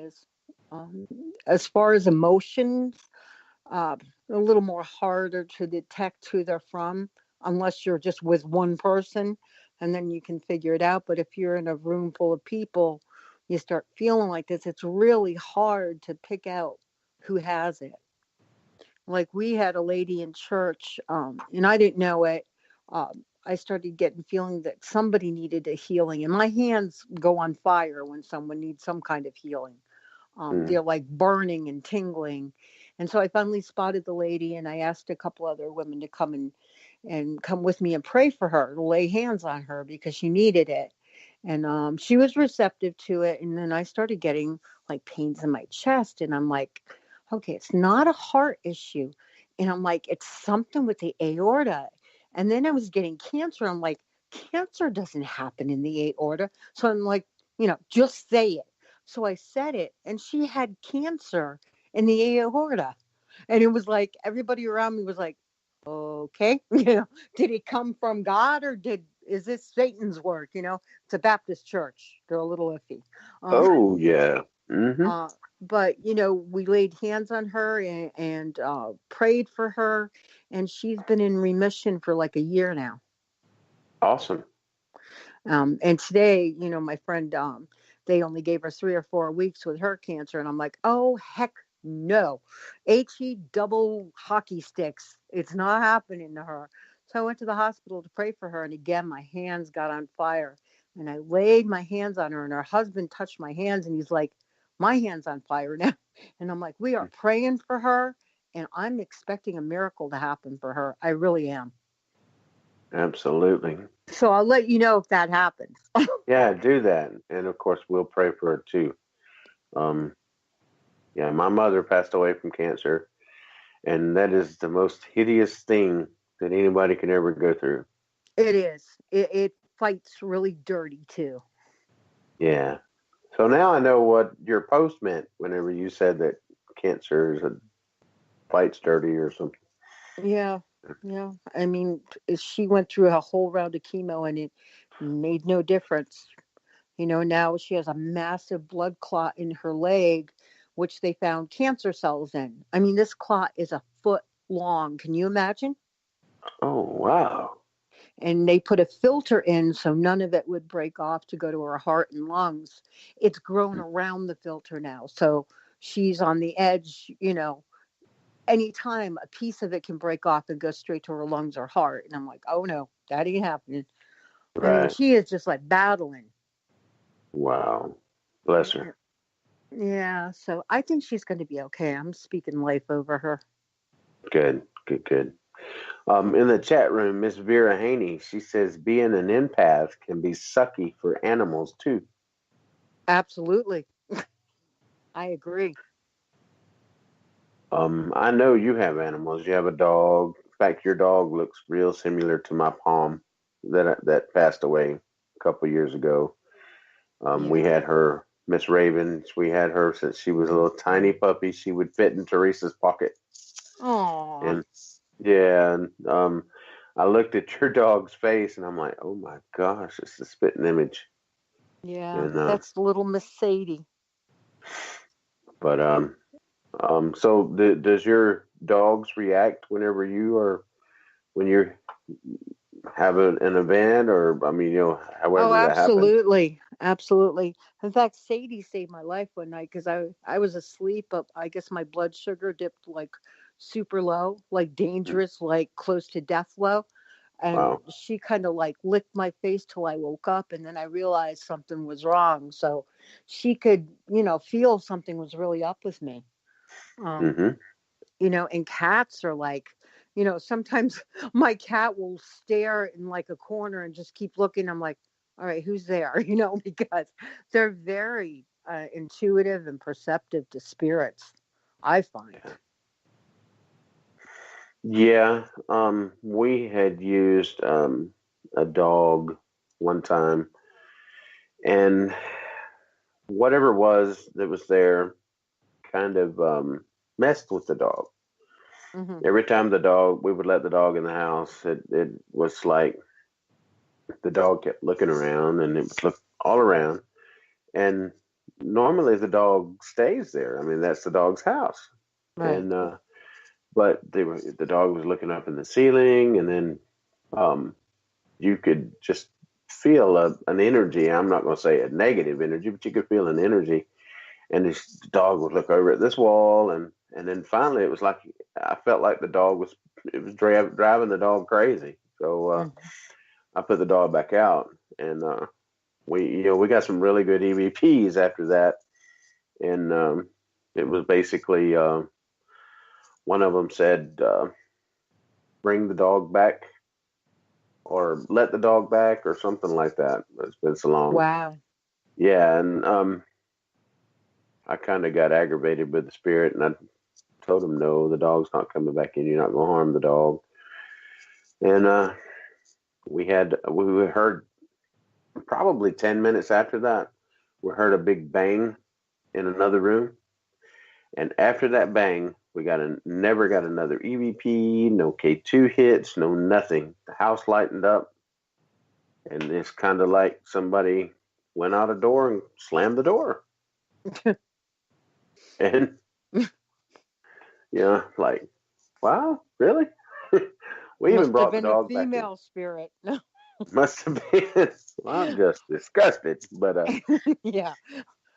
is. Um, as far as emotions, uh, a little more harder to detect who they're from, unless you're just with one person, and then you can figure it out. But if you're in a room full of people, you start feeling like this. It's really hard to pick out who has it. Like we had a lady in church, and I didn't know it. I started getting feeling that somebody needed a healing, and my hands go on fire when someone needs some kind of healing. Mm. They're like burning and tingling. And so I finally spotted the lady, and I asked a couple other women to come and come with me and pray for her, lay hands on her because she needed it. And she was receptive to it. And then I started getting like pains in my chest. And I'm like, okay, it's not a heart issue. And I'm like, it's something with the aorta. And then I was getting cancer. I'm like, cancer doesn't happen in the aorta. So I'm like, just say it. So I said it, and she had cancer in the aorta. And it was like everybody around me was like, okay, did it come from God or is this Satan's work? It's a Baptist church. They're a little iffy. Um, Oh, yeah. Mm-hmm. uh, but, we laid hands on her and prayed for her, and she's been in remission for like a year now. Awesome. And today, my friend, they only gave her 3 or 4 weeks with her cancer. And I'm like, oh, heck no. HE double hockey sticks. It's not happening to her. So I went to the hospital to pray for her. And again, my hands got on fire. And I laid my hands on her, and her husband touched my hands. And he's like, my hand's on fire now. And I'm like, we are praying for her. And I'm expecting a miracle to happen for her. I really am. Absolutely. So I'll let you know if that happens. Yeah, do that. And of course, we'll pray for her too. Um, yeah, my mother passed away from cancer, and that is the most hideous thing that anybody can ever go through. It is. It fights really dirty too. Yeah. So now I know what your post meant whenever you said that cancer is a fights dirty or something. Yeah. Yeah. I mean, she went through a whole round of chemo and it made no difference. Now she has a massive blood clot in her leg, which they found cancer cells in. I mean, this clot is a foot long. Can you imagine? Oh, wow. And they put a filter in so none of it would break off to go to her heart and lungs. It's grown around the filter now. So she's on the edge, anytime a piece of it can break off and go straight to her lungs or heart. And I'm like, oh no, that ain't happening. I mean, Right. she is just like battling. Wow. Bless her. Yeah, so I think she's going to be okay. I'm speaking life over her. Good. Good, good. In the chat room, Miss Vera Haney, she says being an empath can be sucky for animals too. Absolutely. I agree. I know you have animals. You have a dog. In fact, your dog looks real similar to my Palm that passed away a couple years ago. We Yeah. had her, Miss Ravens. We had her since she was a little tiny puppy. She would fit in Teresa's pocket. Oh, And yeah, and I looked at your dog's face and I'm like, oh my gosh, it's a spitting image. yeah. And That's little Miss Sadie. but so does your dogs react whenever you are when you have an event, or I mean, Oh, however that happens? absolutely. Absolutely. In fact, Sadie saved my life one night because I was asleep, but I guess my blood sugar dipped like super low, like dangerous, like close to death low. And Wow. she kind of like licked my face till I woke up. And then I realized something was wrong. So she could, feel something was really up with me. Um, Mm-hmm. and cats are like, sometimes my cat will stare in like a corner and just keep looking. I'm like, all right, who's there? Because they're very intuitive and perceptive to spirits, I find. Yeah. We had used a dog one time, and whatever it was that was there kind of messed with the dog. Hmm. Every time we would let the dog in the house, it was like the dog kept looking around and it would look all around. And normally the dog stays there. I mean, that's the dog's house. Right. And but the dog was looking up in the ceiling, and then you could just feel an energy. I'm not going to say a negative energy, but you could feel an energy. And this dog would look over at this wall, and then finally it was like I felt like the dog was driving the dog crazy. So Mhm. I put the dog back out, and we got some really good EVPs after that, and it was basically one of them said bring the dog back or let the dog back or something like that. It's been so long. Wow. Yeah, and I kind of got aggravated with the spirit, and I told him, no, the dog's not coming back in. You're not going to harm the dog. And we heard probably 10 minutes after that, we heard a big bang in another room. And after that bang, we never got another EVP, no K2 hits, no nothing. The house lightened up, and it's kind of like somebody went out a door and slammed the door. And, like, wow, really? We even Must have brought the been a dog back in. female spirit. Must have been. Well, I'm just disgusted, but Yeah,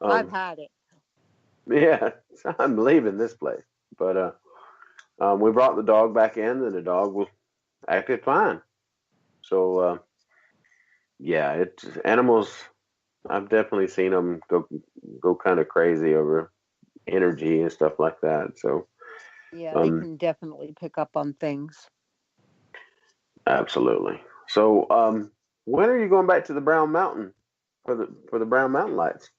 I've um, had it. yeah, so I'm leaving this place. But we brought the dog back in, and the dog was acted fine. So yeah, it's animals. I've definitely seen them go kind of crazy over energy and stuff like that. So Yeah, they um, can definitely pick up on things. absolutely. So when are you going back to the Brown Mountain for the Brown Mountain lights?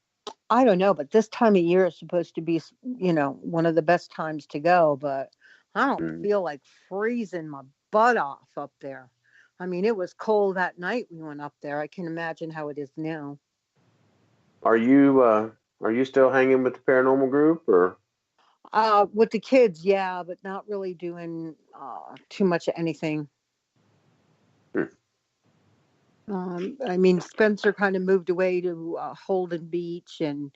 I don't know, but this time of year is supposed to be, one of the best times to go, but I don't Mm. feel like freezing my butt off up there. I mean, it was cold that night we went up there. I can imagine how it is now. Are you still hanging with the paranormal group or? With the kids, yeah, but not really doing too much of anything. Hmm. I mean, Spencer kind of moved away to Holden Beach, and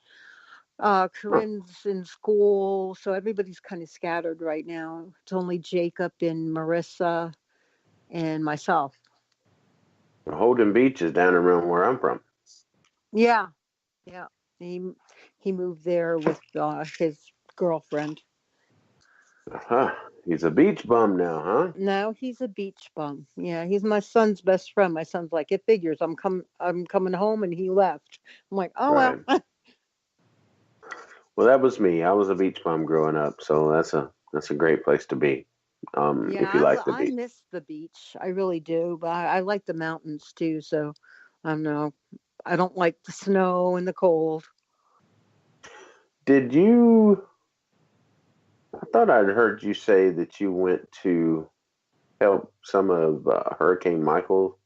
Huh. Corinne's in school, so everybody's kind of scattered right now. It's only Jacob and Marissa and myself. Holden Beach is down around where I'm from. Yeah, yeah. He he moved there with his girlfriend. Huh. He's a beach bum now, huh? Now he's a beach bum. Yeah, he's my son's best friend. My son's like, it figures. I'm coming home, and he left. I'm like, oh well. Right. Well, that was me. I was a beach bum growing up, so that's a great place to be. Yeah, If you like the I beach. miss the beach. I really do, but I like the mountains too. So I don't know. I don't like the snow and the cold. Did you? I thought I'd heard you say that you went to help some of Hurricane Michael.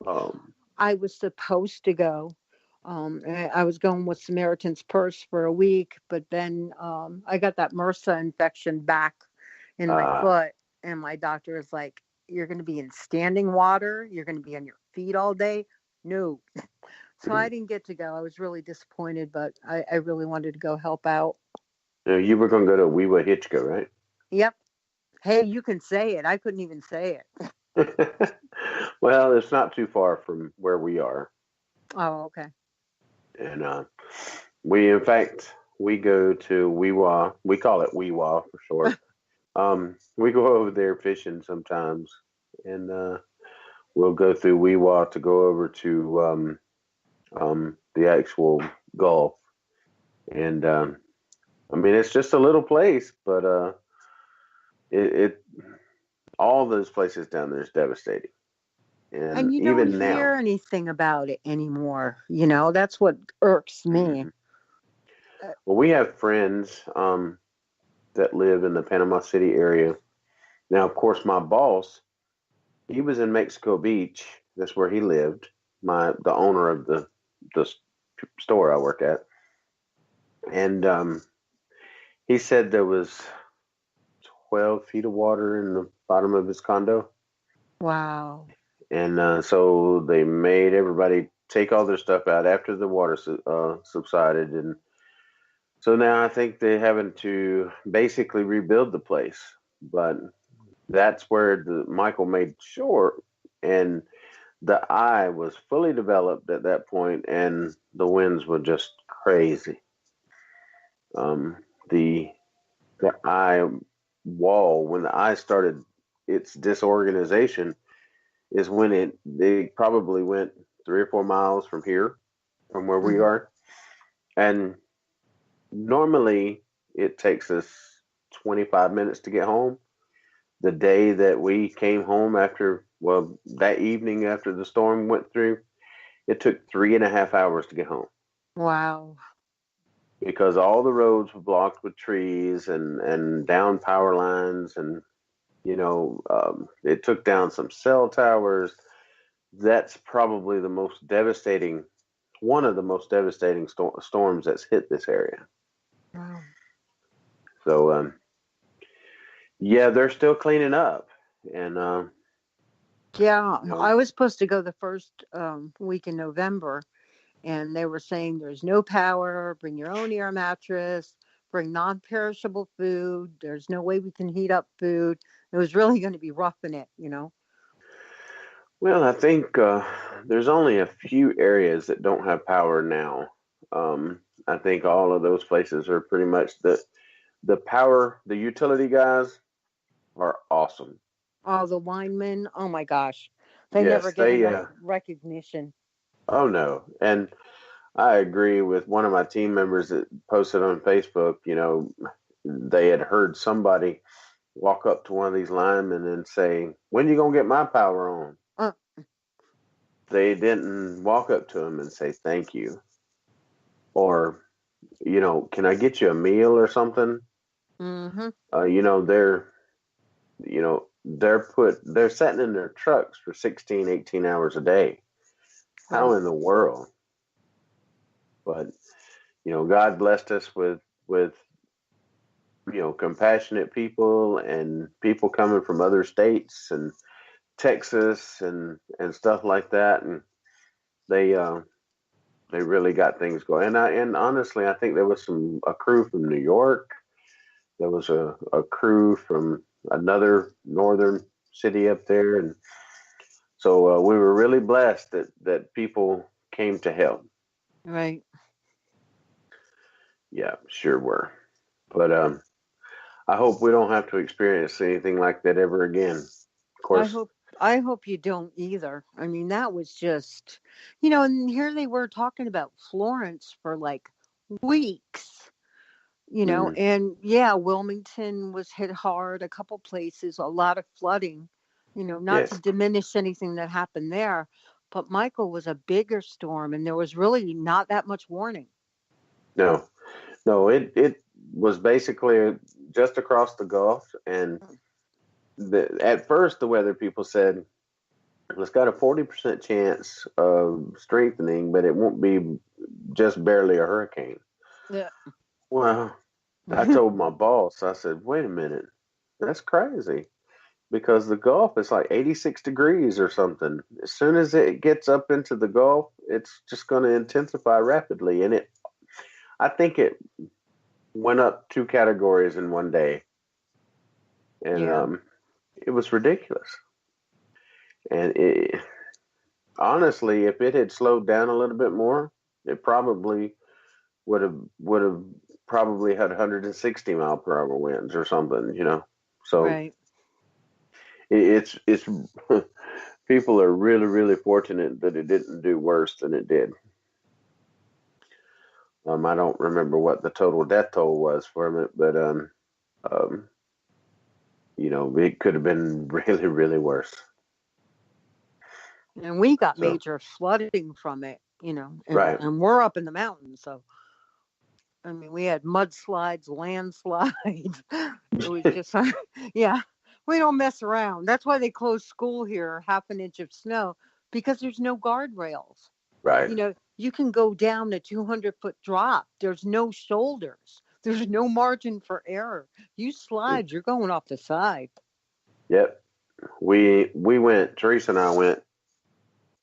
Um, I was supposed to go. I was going with Samaritan's Purse for a week, but then I got that MRSA infection back in my uh, foot, and my doctor is like, "You're going to be in standing water. You're going to be on your feet all day." No, so I didn't get to go. I was really disappointed, but I really wanted to go help out. you were going to go to Weewa Hitchco, right? Yep. Hey, you can say it. I couldn't even say it. Well, it's not too far from where we are, Oh, okay. and in fact, we go to Weewa. We call it Weewa for short. We go over there fishing sometimes, and we'll go through Weewa to go over to the actual Gulf. And I mean, it's just a little place, but it all those places down there is devastating. And And you don't even hear now, anything about it anymore. That's what irks me. mhm. Uh, Well, we have friends that live in the Panama City area. Now, of course, my boss, he was in Mexico Beach. That's where he lived. The owner of the store I work at, and he said there was 12 feet of water in the bottom of his condo. Wow. And so they made everybody take all their stuff out after the water subsided, and So now I think they're having to basically rebuild the place. But that's where Michael made sure, and the eye was fully developed at that point, and the winds were just crazy. Um, the the eye wall, when the eye started its disorganization, is when they probably went 3 or 4 miles from here, from where we Mhm. are, and normally it takes us 25 minutes to get home. The day that we came home that evening after the storm went through, it took 3.5 hours to get home Wow. because all the roads were blocked with trees and down power lines, and it took down some cell towers. That's probably one of the most devastating storms that's hit this area. Wow. So yeah, they're still cleaning up, and Yeah, you know, I was supposed to go the first week in November, and they were saying there's no power, bring your own air mattress, bring non-perishable food. There's no way we can heat up food. It was really going to be roughing it. well, I think there's only a few areas that don't have power now. I think all of those places are pretty much the power. The utility guys are awesome. Oh, the linemen, oh my gosh, they never Yes, get they. enough recognition. Oh no, and I agree with one of my team members that posted on Facebook. They had heard somebody walk up to one of these linemen and say, "When you gonna get my power on?" Uh, They didn't walk up to him and say thank you, or can I get you a meal or something? mm-hmm. Uh, you know, they're they're sitting in their trucks for 16, 18 hours a day. How Right. in the world? But God blessed us with compassionate people and people coming from other states and Texas and stuff like that, and they uh, they really got things going. And honestly, I think there was a crew from New York. There was a crew from another northern city up there, and so we were really blessed that people came to help. Right. Yeah, sure were. But I hope we don't have to experience anything like that ever again. Of I course, hope I hope you don't either. I mean, that was just, and here they were talking about Florence for like weeks. mm, And yeah, Wilmington was hit hard, a couple places, a lot of flooding, not to yes, diminish anything that happened there, but Michael was a bigger storm and there was really not that much warning. no, no, it was basically just across the Gulf, and at first the weather people said it's got a 40% chance of strengthening, but it won't be just barely a hurricane. Yeah. Well, I told my boss, I said, wait a minute, that's crazy because the Gulf is like 86 degrees or something. As soon as it gets up into the Gulf, it's just going to intensify rapidly. And I think it went up 2 categories in one day. And Yeah. it was ridiculous. And honestly, if it had slowed down a little bit more, it probably would have probably had 160-mile-per-hour winds or something. So Right. it's people are really really fortunate that it didn't do worse than it did. I don't remember what the total death toll was from it, but um, it could have been really really worse. And we got So major flooding from it, and, right, and we're up in the mountains. So, I mean, we had mudslides, landslides. It was just, yeah, we don't mess around. That's why they closed school here, half an inch of snow, because there's no guardrails. right. You can go down a 200-foot drop. There's no shoulders. There's no margin for error. You slide, you're going off the side. Yep. We went. Teresa and I went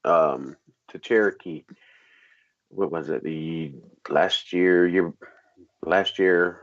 to Cherokee. What was it? The last year last year